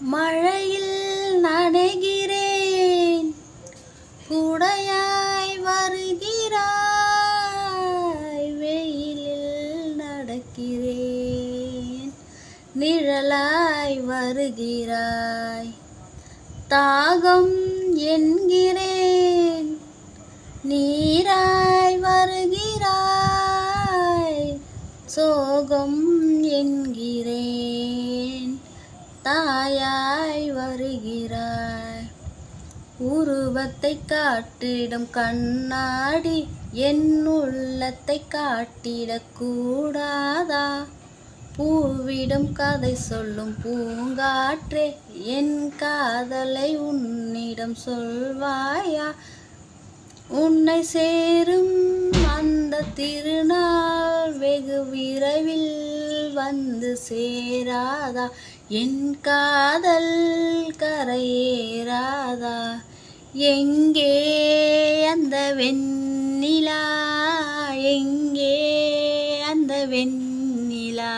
மழையில் நனைகிறேன், குடையாய் வருகிறாய். வெயிலில் நடக்கிறேன், நிழலாய் வருகிறாய். தாகம் என்கிறேன், நீராய் வருகிறாய். சோகம் என்கிறேன், தாயாய் வருகிறாய். உருவத்தை காட்டிடும் கண்ணாடி என் உள்ளத்தை காட்டிடக் கூடாதா? பூவிடும் கதை சொல்லும் பூங்காற்றே, என் காதலை உன்னிடம் சொல்வாயா? உன்னை சேரும் அந்த திருநாள் வெகு விரைவில் வந்து சேராதா? என் காதல் கரையேறாதா? எங்கே அந்த வெண்ணிலா, எங்கே அந்த வெண்ணிலா?